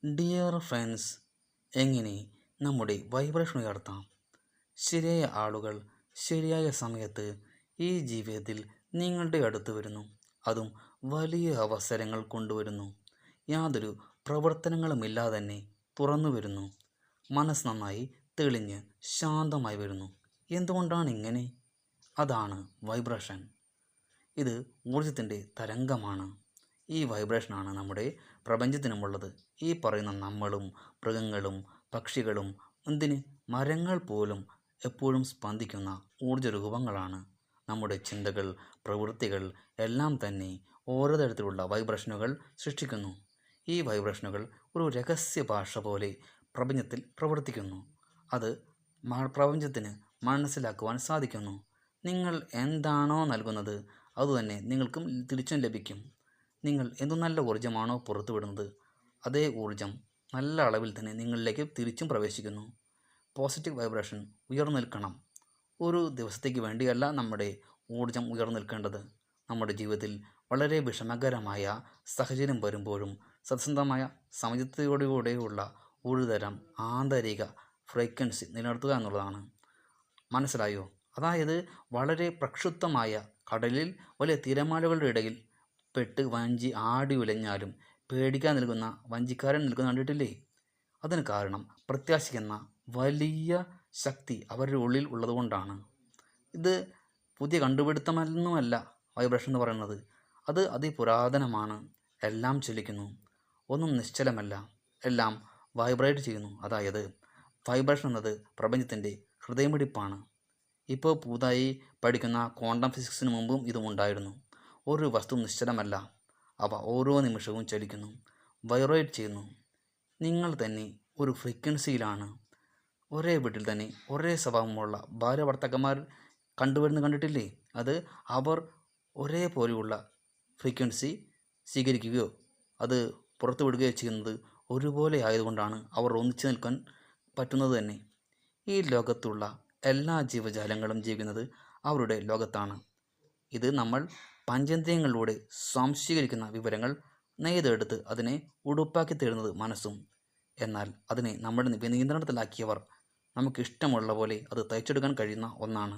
Dear friends, എങ്ങനെ നമ്മുടെ vibration ഉയർത്താം? ശരിയായ ആളുകൾ ശരിയായ സമയത്ത് ഈ ജീവിതത്തിൽ നിങ്ങളുടെ അടുത്ത് വരുന്നു. അതും വലിയ അവസരങ്ങൾ കൊണ്ടുവരുന്നു. യാതൊരു പ്രവർത്തനങ്ങളുമില്ലാതെ തന്നെ തുറന്നു വരുന്നു. മനസ്സ് നന്നായി തെളിഞ്ഞ് ശാന്തമായി വരുന്നു. എന്തുകൊണ്ടാണ് ഇങ്ങനെ? അതാണ് വൈബ്രേഷൻ. ഇത് ഊർജത്തിൻ്റെ തരംഗമാണ്. ഈ വൈബ്രേഷനാണ് നമ്മുടെ പ്രപഞ്ചത്തിനുമുള്ളത്. ഈ പറയുന്ന നമ്മളും മൃഗങ്ങളും പക്ഷികളും എന്തിന് മരങ്ങൾ പോലും എപ്പോഴും സ്പന്ദിക്കുന്ന ഊർജ്ജരൂപങ്ങളാണ്. നമ്മുടെ ചിന്തകൾ, പ്രവൃത്തികൾ എല്ലാം തന്നെ ഓരോ തരത്തിലുള്ള വൈബ്രേഷനുകൾ സൃഷ്ടിക്കുന്നു. ഈ വൈബ്രേഷനുകൾ ഒരു രഹസ്യ ഭാഷ പോലെ പ്രപഞ്ചത്തിൽ പ്രവർത്തിക്കുന്നു. അത് പ്രപഞ്ചത്തിന് മനസ്സിലാക്കുവാൻ സാധിക്കുന്നു. നിങ്ങൾ എന്താണോ നൽകുന്നത് അതുതന്നെ നിങ്ങൾക്കും തിരിച്ചും ലഭിക്കും. നിങ്ങൾ എന്തു നല്ല ഊർജ്ജമാണോ പുറത്തുവിടുന്നത് അതേ ഊർജ്ജം നല്ല അളവിൽ തന്നെ നിങ്ങളിലേക്ക് തിരിച്ചും പ്രവേശിക്കുന്നു. പോസിറ്റീവ് വൈബ്രേഷൻ ഉയർന്നു നിൽക്കണം. ഒരു ദിവസത്തേക്ക് വേണ്ടിയല്ല നമ്മുടെ ഊർജ്ജം ഉയർന്നു നിൽക്കേണ്ടത്. നമ്മുടെ ജീവിതത്തിൽ വളരെ വിഷമകരമായ സാഹചര്യം വരുമ്പോഴും സത്യസന്ധമായ സമചിത്തതയോടുകൂടെയുള്ള ഒരു തരം ആന്തരിക ഫ്രീക്വൻസി നിലനിർത്തുക എന്നുള്ളതാണ്. മനസ്സിലായോ? അതായത് വളരെ പ്രക്ഷുബ്ധമായ കടലിൽ വലിയ തിരമാലകളുടെ ഇടയിൽ പെട്ട് വഞ്ചി ആടി ഉലഞ്ഞാലും പേടിക്കാൻ നിൽക്കുന്ന വഞ്ചിക്കാരൻ നിൽക്കുന്ന കണ്ടിട്ടില്ലേ? അതിന് കാരണം പ്രത്യാശിക്കുന്ന വലിയ ശക്തി അവരുടെ ഉള്ളിൽ ഉള്ളതുകൊണ്ടാണ്. ഇത് പുതിയ കണ്ടുപിടുത്തമൊന്നുമല്ല വൈബ്രേഷൻ എന്ന് പറയുന്നത്. അത് അതിപുരാതനമാണ്. എല്ലാം ചലിക്കുന്നു, ഒന്നും നിശ്ചലമല്ല, എല്ലാം വൈബ്രേറ്റ് ചെയ്യുന്നു. അതായത് വൈബ്രേഷൻ എന്നത് പ്രപഞ്ചത്തിൻ്റെ ഹൃദയമിടിപ്പാണ്. ഇപ്പോൾ പുതുതായി പഠിക്കുന്ന ക്വാണ്ടം ഫിസിക്സിന് മുമ്പും ഇതും ഉണ്ടായിരുന്നു. ഒരു വസ്തു നിശ്ചലമല്ല, അവ ഓരോ നിമിഷവും ചലിക്കുന്നു, വൈബ്രേറ്റ് ചെയ്യുന്നു. നിങ്ങൾ തന്നെ ഒരു ഫ്രീക്വൻസിയിലാണ്. ഒരേ വീട്ടിൽ തന്നെ ഒരേ സ്വഭാവമുള്ള ഭാര്യ ഭർത്താക്കന്മാർ കണ്ടിട്ടില്ലേ? അത് അവർ ഒരേപോലെയുള്ള ഫ്രീക്വൻസി സ്വീകരിക്കുകയോ അത് പുറത്തുവിടുകയോ ചെയ്യുന്നത് ഒരുപോലെ ആയതുകൊണ്ടാണ് അവർ ഒന്നിച്ചു നിൽക്കാൻ പറ്റുന്നത് തന്നെ. ഈ ലോകത്തുള്ള എല്ലാ ജീവജാലങ്ങളും ജീവിക്കുന്നത് അവരുടെ ലോകത്താണ്. ഇത് നമ്മൾ പഞ്ചേന്ദ്രിയങ്ങളിലൂടെ സ്വാംശീകരിക്കുന്ന വിവരങ്ങൾ നെയ്തെടുത്ത് അതിനെ ഉടുപ്പാക്കി തരുന്നത് മനസ്സും. എന്നാൽ അതിനെ നമ്മുടെ നിയന്ത്രണത്തിലാക്കിയവർ നമുക്കിഷ്ടമുള്ള പോലെ അത് തയ്ച്ചെടുക്കാൻ കഴിയുന്ന ഒന്നാണ്.